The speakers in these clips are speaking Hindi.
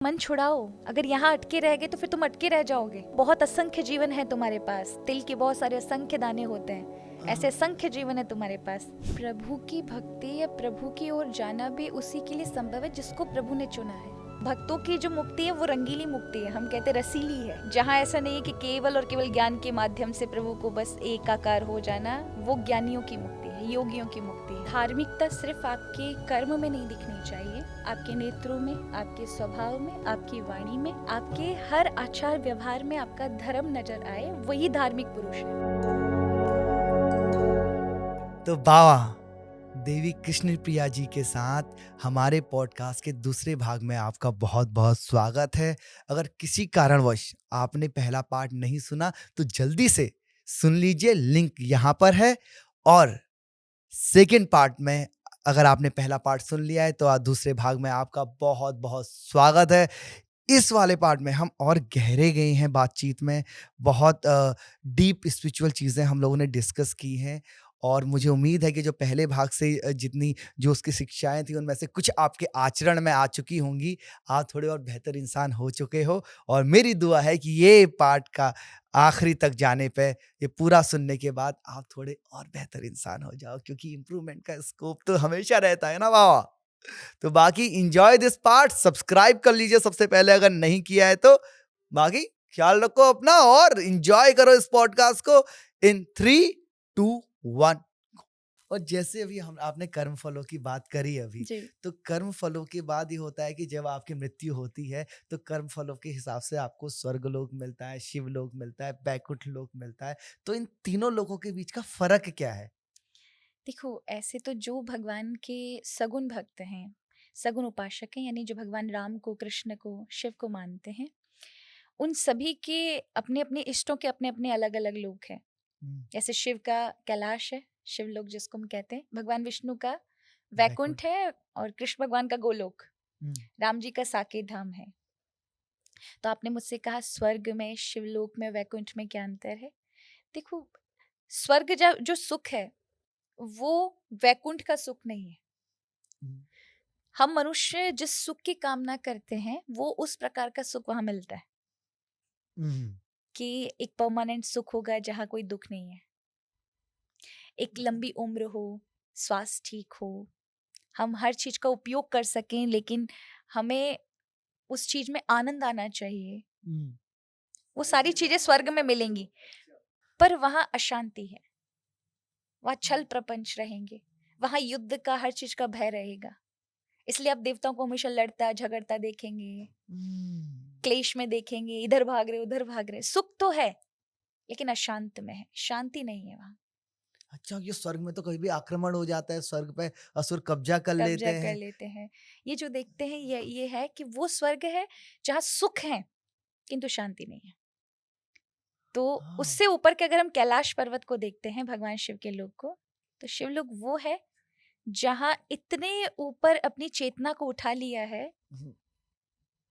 मन छुड़ाओ। अगर यहाँ अटके रह गए तो फिर तुम अटके रह जाओगे। बहुत असंख्य जीवन है तुम्हारे पास। तिल के बहुत सारे असंख्य दाने होते हैं, ऐसे असंख्य जीवन है तुम्हारे पास। प्रभु की भक्ति या प्रभु की ओर जाना भी उसी के लिए संभव है जिसको प्रभु ने चुना है। भक्तों की जो मुक्ति है वो रंगीली मुक्ति है, हम कहते रसीली है, जहाँ ऐसा नहीं है कि केवल और केवल ज्ञान के माध्यम से प्रभु को बस एकाकार हो जाना। वो ज्ञानियों की मुक्ति है, योगियों की मुक्ति है। धार्मिकता सिर्फ आपके कर्म में नहीं दिखनी चाहिए, आपके नेत्रों में, आपके स्वभाव में, आपकी वाणी में, आपके हर आचार व्यवहार में आपका धर्म नजर आए, वही धार्मिक पुरुष है। तो बाबा देवी कृष्ण प्रिया जी के साथ हमारे पॉडकास्ट के दूसरे भाग में आपका बहुत बहुत स्वागत है। अगर किसी कारणवश आपने पहला पार्ट नहीं सुना तो जल्दी से सुन लीजिए, लिंक यहाँ पर है। और सेकेंड पार्ट में अगर आपने पहला पार्ट सुन लिया है तो आज दूसरे भाग में आपका बहुत बहुत स्वागत है। इस वाले पार्ट में हम और गहरे गए हैं बातचीत में, बहुत डीप स्पिरिचुअल चीज़ें हम लोगों ने डिस्कस की हैं। और मुझे उम्मीद है कि जो पहले भाग से जितनी जो उसकी शिक्षाएं थी उनमें से कुछ आपके आचरण में आ चुकी होंगी। आप थोड़े और बेहतर इंसान हो चुके हो, और मेरी दुआ है कि ये पार्ट का आखिरी तक जाने पे, ये पूरा सुनने के बाद आप थोड़े और बेहतर इंसान हो जाओ, क्योंकि इम्प्रूवमेंट का स्कोप तो हमेशा रहता है ना बाबा। तो बाकी इंजॉय दिस पार्ट, सब्सक्राइब कर लीजिए सबसे पहले अगर नहीं किया है तो। बाकी ख्याल रखो अपना और इंजॉय करो इस पॉडकास्ट को इन 3, 2, 1। और जैसे अभी हम आपने कर्म फलों की बात करी अभी, जी। तो कर्म फलों के बाद ही होता है कि जब आपकी मृत्यु होती है तो कर्म फलों के हिसाब से आपको स्वर्ग लोक मिलता है, शिव लोक मिलता है, बैकुंठ लोक मिलता है। तो इन तीनों लोकों के बीच का फर्क क्या है? देखो, ऐसे तो जो भगवान के सगुण भक्त हैं, सगुण उपासक हैं, यानी जो भगवान राम को, कृष्ण को, शिव को मानते हैं, उन सभी के अपने अपने इष्टों के अपने अपने अलग अलग लोक हैं। हम्म, जैसे शिव का कैलाश है, शिवलोक जिसको हम कहते हैं। भगवान विष्णु का बैकुंठ। वैकुंठ है, और कृष्ण भगवान का गोलोक, हम्म, राम जी का साकेत धाम है। तो आपने मुझसे कहा स्वर्ग में, शिवलोक में, वैकुंठ में क्या अंतर है। देखो, स्वर्ग जो सुख है वो वैकुंठ का सुख नहीं है। हम्म, हम मनुष्य जिस सुख की कामना करते हैं वो उस प्रकार का सुख वहां मिलता है, हम्म, कि एक परमानेंट सुख होगा जहाँ कोई दुख नहीं है, एक लंबी उम्र हो, स्वास्थ्य ठीक हो, हम हर चीज का उपयोग कर सकें, लेकिन हमें उस चीज में आनंद आना चाहिए। हम्म, वो सारी चीजें स्वर्ग में मिलेंगी, पर वहां अशांति है, वहां छल प्रपंच रहेंगे, वहां युद्ध का, हर चीज का भय रहेगा। इसलिए आप देवताओं को हमेशा लड़ता झगड़ता देखेंगे, हम्म। क्लेश में देखेंगे, इधर भाग रहे उधर भाग रहे। सुख तो है लेकिन अशांत में है, शांति नहीं है वहां। अच्छा, ये स्वर्ग में तो कभी भी आक्रमण हो जाता है, स्वर्ग पे असुर कब्जा कर कब्जा लेते कर हैं। लेते हैं। ये जो देखते हैं ये है कि वो स्वर्ग है जहाँ सुख है किंतु शांति नहीं है। तो हाँ। उससे ऊपर के अगर हम कैलाश पर्वत को देखते हैं, भगवान शिव के लोक को, तो शिवलोक वो है जहाँ इतने ऊपर अपनी चेतना को उठा लिया है हम्म,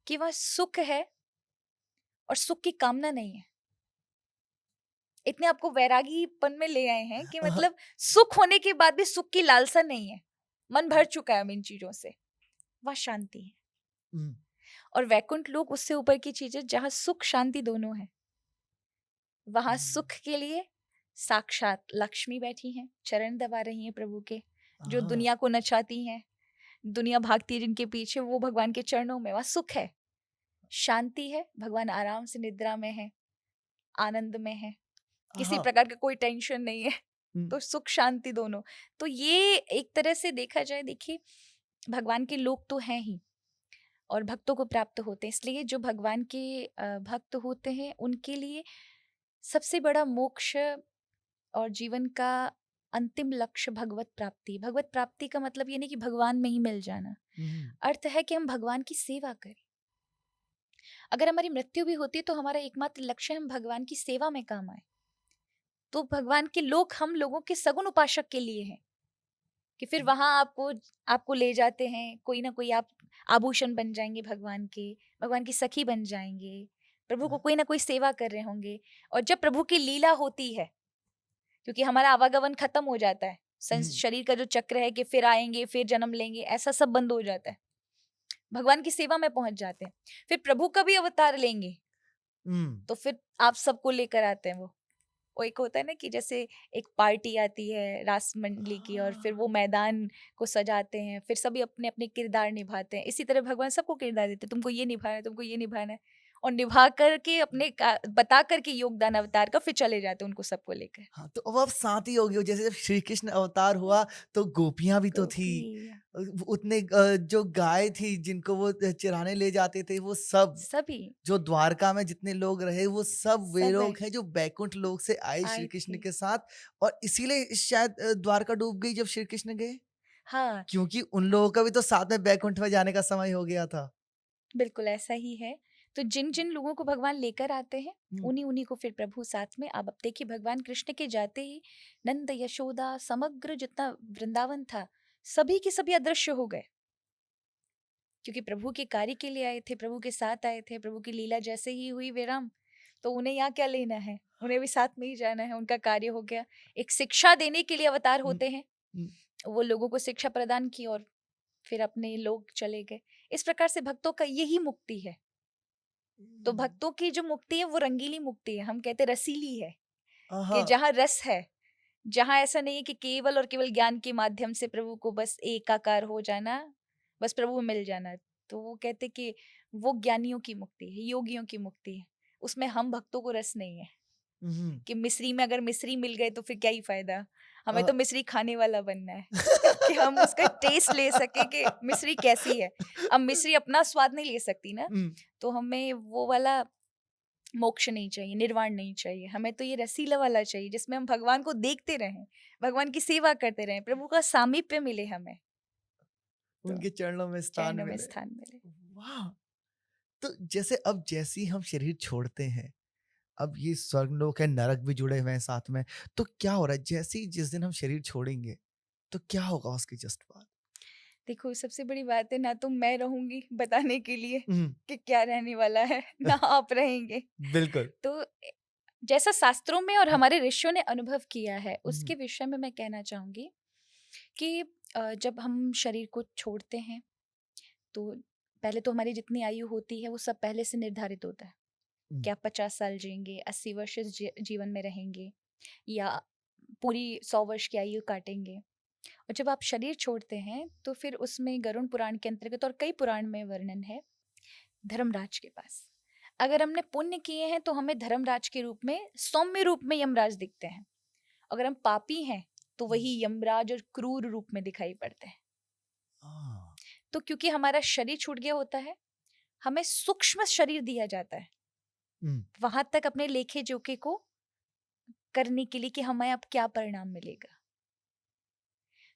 कि वह सुख है और सुख की कामना नहीं है। इतने आपको वैरागीपन में ले आए हैं कि मतलब सुख होने के बाद भी सुख की लालसा नहीं है, मन भर चुका है हम इन चीजों से, वह शांति है। हम्म, और वैकुंठ लोक उससे ऊपर की चीज है जहाँ सुख शांति दोनों है। वहां सुख के लिए साक्षात लक्ष्मी बैठी हैं, चरण दबा रही हैं प्रभु के, जो हाँ, दुनिया को नचाती हैं, दुनिया भागती है जिनके पीछे, वो भगवान के चरणों में। वहां सुख है, शांति है, भगवान आराम से निद्रा में है, आनंद में है, किसी हाँ। प्रकार का कोई टेंशन नहीं है। हम्म, तो सुख शांति दोनों। तो ये एक तरह से देखा जाए, देखिए, भगवान के लोग तो हैं ही और भक्तों को प्राप्त होते हैं। इसलिए जो भगवान के भक्त होते हैं उनके लिए सबसे बड़ा मोक्ष और जीवन का अंतिम लक्ष्य भगवत प्राप्ति। भगवत प्राप्ति का मतलब ये नहीं कि भगवान में ही मिल जाना, हम्म, अर्थ है कि हम भगवान की सेवा करें। अगर हमारी मृत्यु भी होती है तो हमारा एकमात्र लक्ष्य हम भगवान की सेवा में काम आए। तो भगवान के लोग हम लोगों के सगुण उपासक के लिए हैं, कि फिर वहां आपको आपको ले जाते हैं, कोई ना कोई आप आभूषण बन जाएंगे भगवान के, भगवान की सखी बन जाएंगे, प्रभु को कोई ना कोई सेवा कर रहे होंगे। और जब प्रभु की लीला होती है, क्योंकि हमारा आवागमन खत्म हो जाता है, हम्म, शरीर का जो चक्र है कि फिर आएंगे फिर जन्म लेंगे, ऐसा सब बंद हो जाता है। भगवान की सेवा में पहुंच जाते हैं। फिर प्रभु का भी अवतार लेंगे तो फिर आप सबको लेकर आते हैं। वो एक होता है ना कि जैसे एक पार्टी आती है रास मंडली की और फिर वो मैदान को सजाते हैं, फिर सभी अपने अपने किरदार निभाते हैं। इसी तरह भगवान सबको किरदार देते हैं, तुमको ये निभाना है, तुमको ये निभाना है, और निभा करके अपने बता करके योगदान अवतार का फिर चले जाते हैं उनको सबको लेकर। हाँ, तो अब शांत ही होगी। जैसे जब श्री कृष्ण अवतार हुआ तो गोपियां भी तो थी, गोपी उतने जो गाय थी जिनको वो चराने ले जाते थे, वो सब सभी जो द्वारका में जितने लोग रहे वो सब वे सब लोग हैं जो बैकुंठ लोक से आए श्री आए कृष्ण थे। के साथ। और इसीलिए शायद द्वारका डूब गई जब श्री कृष्ण गए, हाँ, क्योंकि उन लोगों का भी तो साथ में बैकुंठ में जाने का समय हो गया था। बिल्कुल ऐसा ही है। तो जिन जिन लोगों को भगवान लेकर आते हैं हम्म, उन्हीं उन्हीं को फिर प्रभु साथ में। अब देखिए भगवान कृष्ण के जाते ही नंद यशोदा समग्र जितना वृंदावन था सभी के सभी अदृश्य हो गए, क्योंकि प्रभु के कार्य के लिए आए थे, प्रभु के साथ आए थे। प्रभु की लीला जैसे ही हुई विराम, तो उन्हें यहाँ क्या लेना है, उन्हें भी साथ में ही जाना है। उनका कार्य हो गया, एक शिक्षा देने के लिए अवतार हम्म, होते हैं। हम्म, वो लोगों को शिक्षा प्रदान की और फिर अपने लोग चले गए। इस प्रकार से भक्तों का यही मुक्ति है। तो भक्तों की जो मुक्ति है वो रंगीली मुक्ति है, हम कहते रसीली है, कि हाँ, जहाँ रस है, जहाँ ऐसा नहीं है कि केवल और केवल ज्ञान के माध्यम से प्रभु को बस एकाकार हो जाना, बस प्रभु में मिल जाना। तो वो कहते कि वो ज्ञानियों की मुक्ति है, योगियों की मुक्ति है। उसमें हम भक्तों को रस नहीं है हम्म, कि मिश्री में अगर मिश्री मिल गए तो फिर क्या ही फायदा। हमें अ, तो मिश्री खाने वाला बनना है कि हम उसका टेस्ट ले सके कि मिश्री कैसी है। अब मिश्री अपना स्वाद नहीं ले सकती ना, हम्म, तो हमें वो वाला मोक्ष नहीं चाहिए, निर्वाण नहीं चाहिए। हमें तो ये रसीला वाला चाहिए जिसमें हम भगवान को देखते रहें, भगवान की सेवा करते रहें, प्रभु का सामीप्य मिले हमें, तो उनके चरणों में स्थान चरणों में मिले। स्थान मिले। वाह! तो जैसे अब जैसे ही हम शरीर छोड़ते हैं, अब ये स्वर्गलोक है, नरक भी जुड़े हुए हैं साथ में, तो क्या हो रहा है जैसे ही जिस दिन हम शरीर छोड़ेंगे, तो क्या होगा उसके जस्ट बाद? देखो सबसे बड़ी बात है, ना तो मैं रहूंगी बताने के लिए हुँ, कि क्या रहने वाला है, ना आप रहेंगे। बिल्कुल। तो जैसा शास्त्रों में और हुँ, हमारे ऋषियों ने अनुभव किया है हुँ, उसके विषय में मैं कहना चाहूंगी कि जब हम शरीर को छोड़ते हैं तो पहले तो हमारी जितनी आयु होती है वो सब पहले से निर्धारित होता है हुँ, कि आप 50 साल जिएंगे, 80 वर्ष इस जीवन में रहेंगे, या पूरी 100 वर्ष की आयु काटेंगे। और जब आप शरीर छोड़ते हैं तो फिर उसमें गरुड़ पुराण के अंतर्गत और कई पुराण में वर्णन है धर्मराज के पास। अगर हमने पुण्य किए हैं तो हमें धर्मराज के रूप में, सौम्य रूप में यमराज दिखते हैं। अगर हम पापी हैं तो हुँ, वही यमराज और क्रूर रूप में दिखाई पड़ते हैं। हाँ, तो क्योंकि हमारा शरीर छूट गया होता है, हमें सूक्ष्म शरीर दिया जाता है हुँ, वहां तक अपने लेखे जोखे को करने के लिए कि हमें अब क्या परिणाम मिलेगा।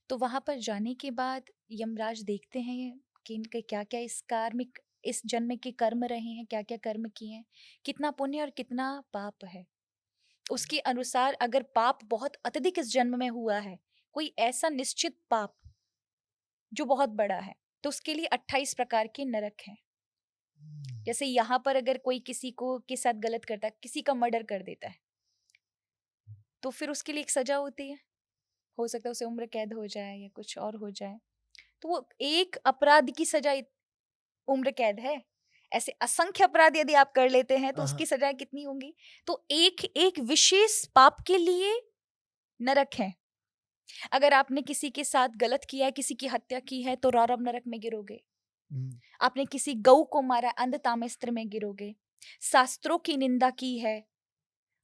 तो वहां पर जाने के बाद यमराज देखते हैं कि इनके क्या क्या इस कार्मिक इस जन्म के कर्म रहे हैं, क्या क्या कर्म किए हैं, कितना पुण्य और कितना पाप है। उसके अनुसार अगर पाप बहुत अत्यधिक इस जन्म में हुआ है, कोई ऐसा निश्चित पाप जो बहुत बड़ा है, तो उसके लिए 28 प्रकार के नरक हैं। हुँ, जैसे यहाँ पर अगर कोई किसी को के साथ गलत करता है, किसी का मर्डर कर देता है, तो फिर उसके लिए एक सजा होती है। हो सकता है उसे उम्र कैद हो जाए या कुछ और हो जाए। तो वो एक अपराध की सजा उम्र कैद है। ऐसे असंख्य अपराध यदि आप कर लेते हैं तो हाँ, उसकी सजाएं कितनी होंगी। तो एक एक विशेष पाप के लिए नरक है। अगर आपने किसी के साथ गलत किया है, किसी की हत्या की है, तो रौरव नरक में गिरोगे। हुँ, आपने किसी गऊ को मारा, अंधतामेस्त्र में गिरोगे। शास्त्रों की निंदा की है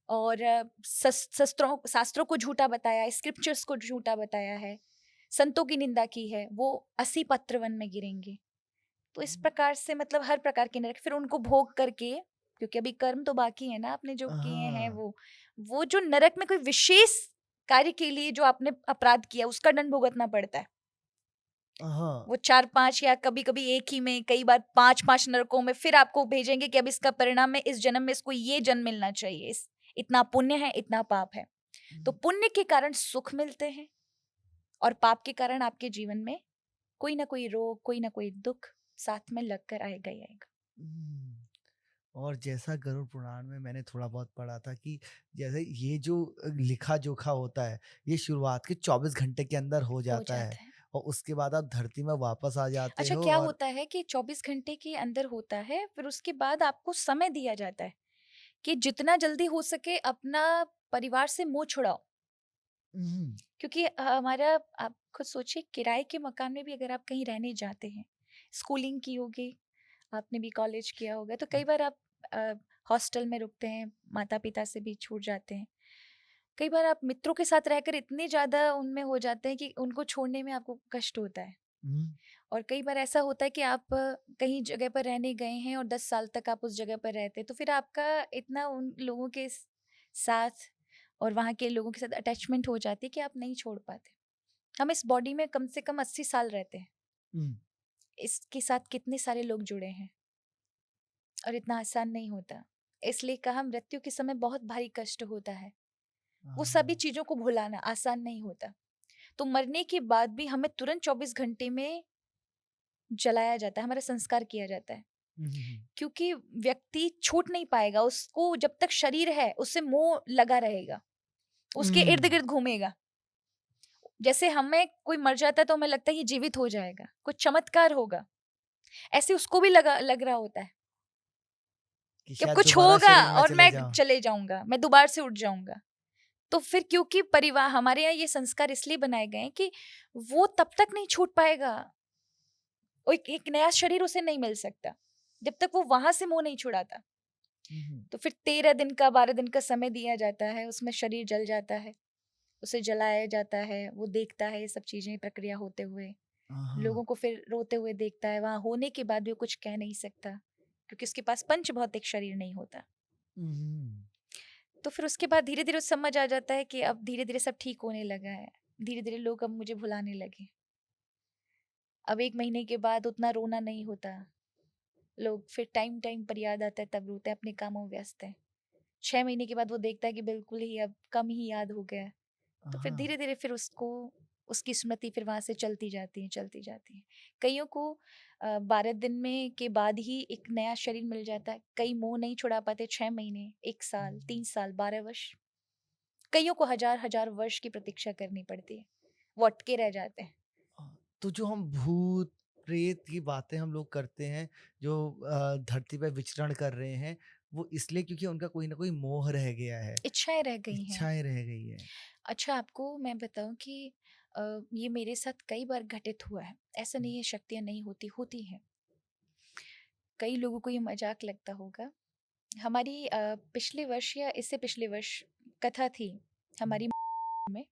और शास्त्रों को झूठा बताया, स्क्रिप्चर्स को झूठा बताया है, संतों की निंदा की है, वो 80 पत्रवन में गिरेंगे। तो इस प्रकार से मतलब हर प्रकार के नरक फिर उनको भोग करके, क्योंकि अभी कर्म तो बाकी है ना आपने जो किए हैं, हाँ, वो जो नरक में कोई विशेष कार्य के लिए जो आपने अपराध किया उसका दंड भुगतना पड़ता है। हाँ, वो 4-5 या कभी कभी एक ही में, कई बार 5-5 नरकों में फिर आपको भेजेंगे कि अब इसका परिणाम है, इस जन्म में इसको ये जन्म मिलना चाहिए, इस इतना पुण्य है, इतना पाप है। तो हुँ, पुण्य के कारण सुख मिलते हैं और पाप के कारण आपके जीवन में कोई ना कोई रोग, कोई ना कोई दुख साथ में लगकर आएगा ही आएगा। हुँ। और जैसा गरुड़ पुराण में मैंने थोड़ा बहुत पढ़ा था कि जैसे ये जो लिखा जोखा होता है, ये शुरुआत के 24 घंटे के अंदर हो हो जाता है। जाता है। और उसके बाद आप धरती में वापस आ जाते अच्छा, हो क्या और होता है कि 24 घंटे के अंदर होता है, फिर उसके बाद आपको समय दिया जाता है कि जितना जल्दी हो सके अपना परिवार से मुँह छुड़ाओ। हुँ, क्योंकि हमारा, आप खुद सोचिए, किराए के मकान में भी अगर आप कहीं रहने जाते हैं, स्कूलिंग की होगी, आपने भी कॉलेज किया होगा, तो कई बार आप अ, हॉस्टल में रुकते हैं, माता-पिता से भी छूट जाते हैं। कई बार आप मित्रों के साथ रहकर इतने ज़्यादा उनमें हो जाते हैं कि उनको छोड़ने में आपको कष्ट होता है। हुँ, और कई बार ऐसा होता है कि आप कहीं जगह पर रहने गए हैं और 10 साल तक आप उस जगह पर रहते हैं, तो फिर आपका इतना उन लोगों के साथ और वहाँ के लोगों के साथ अटैचमेंट हो जाती है कि आप नहीं छोड़ पाते। हम इस बॉडी में कम से कम 80 साल रहते हैं। हुँ, इसके साथ कितने सारे लोग जुड़े हैं और इतना आसान नहीं होता। इसलिए कहा, मृत्यु के समय बहुत भारी कष्ट होता है। वो सभी हाँ, चीज़ों को भुलाना आसान नहीं होता। तो मरने के बाद भी हमें तुरंत 24 घंटे में जलाया जाता है, हमारा संस्कार किया जाता है। हुँ, हुँ, हुँ, क्योंकि व्यक्ति छूट नहीं पाएगा, उसको जब तक शरीर है उससे मोह लगा रहेगा, उसके इर्द हुँ, गिर्द घूमेगा। जैसे हमें कोई मर जाता है तो हमें लगता है ये जीवित हो जाएगा, कुछ चमत्कार होगा, ऐसे उसको भी लग रहा होता है कि कि अब शायद कुछ दोबारा होगा शरीर में और चले मैं जाऊँ। चले जाऊंगा, मैं दोबारा से उठ जाऊंगा। तो फिर क्योंकि परिवार, हमारे यहाँ ये संस्कार इसलिए बनाए गए हैं कि वो तब तक नहीं छूट पाएगा, और एक नया शरीर उसे नहीं मिल सकता जब तक वो वहां से मोह नहीं छुड़ाता। हुँ, हुँ, तो फिर 13 दिन का 12 दिन का समय दिया जाता है, उसमें शरीर जल जाता है, उसे जलाया जाता है, वो देखता है ये सब चीजें प्रक्रिया होते हुए, हाँ, लोगों को फिर रोते हुए देखता है, वहां होने के बाद भी वो कुछ कह नहीं सकता क्योंकि उसके पास पंच भौतिक शरीर नहीं होता। हुँ, हुँ, तो फिर उसके बाद धीरे धीरे समझ आ जाता है कि अब धीरे धीरे सब ठीक होने लगा है, धीरे धीरे लोग अब मुझे भुलाने लगे, अब 1 महीने के बाद उतना रोना नहीं होता, लोग फिर टाइम टाइम पर याद आता है तब रोते हैं, अपने कामों में व्यस्त है। 6 महीने के बाद वो देखता है कि बिल्कुल ही अब कम ही याद हो गया है, तो फिर हाँ, धीरे धीरे फिर उसको, उसकी स्मृति फिर वहां से चलती जाती है, चलती जाती है। कईयों को 12 दिन में के बाद ही एक नया शरीर मिल जाता है, कई मोह नहीं छुड़ा पाते, 6 महीने, 1 साल, हुँ, 3 साल, 12 वर्ष, कईयों को हजार हजार वर्ष की प्रतीक्षा करनी पड़ती है, वो अटके रह जाते हैं। तो जो हम भूत प्रेत की बातें हम लोग करते हैं जो धरती पे विचरण कर रहे हैं वो इसलिए क्योंकि उनका कोई ना कोई मोह रह गया है, इच्छाएं रह गई हैं। इच्छाएं रह गई है। अच्छा, आपको मैं बताऊं कि ये मेरे साथ कई बार घटित हुआ है, ऐसा नहीं है शक्तियां नहीं होती, होती हैं। कई लोगों को ये मजाक लगता होगा, हमारी पिछले वर्ष या इससे पिछले वर्ष कथा थी हमारी में,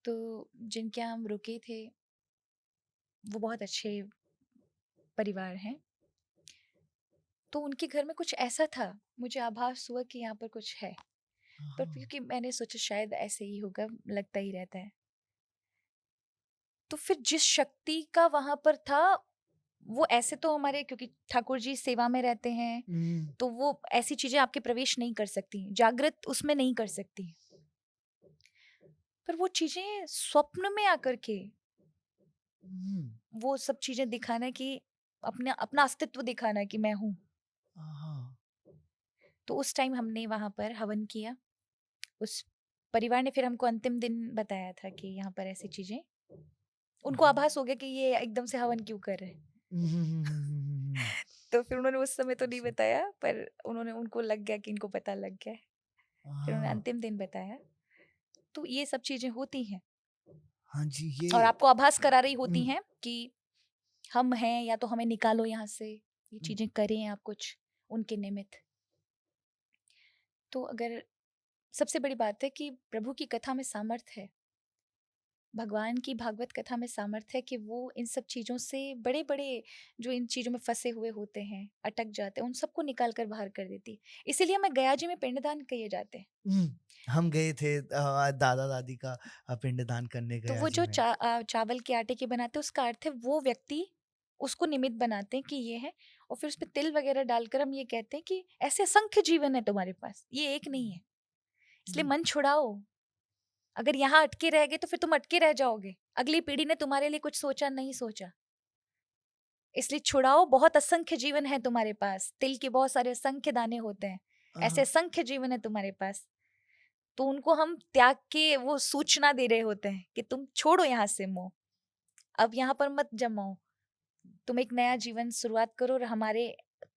तो जिनके यहाँ हम रुके थे वो बहुत अच्छे परिवार हैं। तो उनके घर में कुछ ऐसा था, मुझे आभास हुआ कि यहाँ पर कुछ है, पर हाँ, क्योंकि मैंने सोचा शायद ऐसे ही होगा, लगता ही रहता है। तो फिर जिस शक्ति का वहां पर था, वो ऐसे तो हमारे, क्योंकि ठाकुर जी सेवा में रहते हैं, हम्म, तो वो ऐसी चीजें आपके प्रवेश नहीं कर सकती, जागृत उसमें नहीं कर सकती। पर वो चीजें स्वप्न में आकर के हम्म, वो सब चीजें दिखाना कि अपना अपना अस्तित्व दिखाना कि मैं हूँ। हाँ, तो उस टाइम हमने वहां पर हवन किया, उस परिवार ने फिर हमको अंतिम दिन बताया था कि यहाँ पर ऐसी चीजें, उनको हाँ, आभास हो गया कि ये एकदम से हवन क्यों कर रहे हैं। हम्म, तो फिर उन्होंने उस समय तो नहीं अच्छा, बताया, पर उन्होंने, उनको लग गया कि इनको पता लग गया है। फिर उन्होंने हाँ, अंतिम दिन बताया। तो ये सब चीजें होती हैं हाँ जी और ये आपको आभास करा रही होती हम्म, हैं कि हम हैं, या तो हमें निकालो यहाँ से, ये हम्म, चीजें करें आप कुछ उनके निमित्त। तो अगर, सबसे बड़ी बात है कि प्रभु की कथा में सामर्थ्य है, भगवान की भागवत कथा में सामर्थ्य है कि वो इन सब चीज़ों से बड़े बड़े, जो इन चीज़ों में फंसे हुए होते हैं, अटक जाते हैं, उन सबको निकाल कर बाहर कर देती। इसीलिए हमें गया जी में पिंडदान किए जाते हैं। हम गए थे दादा दादी का पिंडदान करने तो गया वो जी जो में। चावल के आटे के बनाते हैं, उसका अर्थ है वो व्यक्ति उसको निमित्त बनाते हैं कि ये है, और फिर उसमें तिल वगैरह डालकर हम ये कहते हैं कि ऐसे असंख्य जीवन है तुम्हारे पास, ये एक नहीं है। इसलिए हम्म, मन छुड़ाओ, अगर यहाँ अटके रह गए तो फिर तुम अटके रह जाओगे, अगली पीढ़ी ने तुम्हारे लिए कुछ सोचा नहीं सोचा। इसलिए छुड़ाओ, बहुत असंख्य जीवन है तुम्हारे पास, तिल के बहुत सारे असंख्य दाने होते हैं, ऐसे हाँ, असंख्य जीवन है तुम्हारे पास। तो उनको हम त्याग के वो सूचना दे रहे होते हैं कि तुम छोड़ो यहाँ से मोह, अब यहाँ पर मत जमाओ, तुम एक नया जीवन शुरुआत करो और हमारे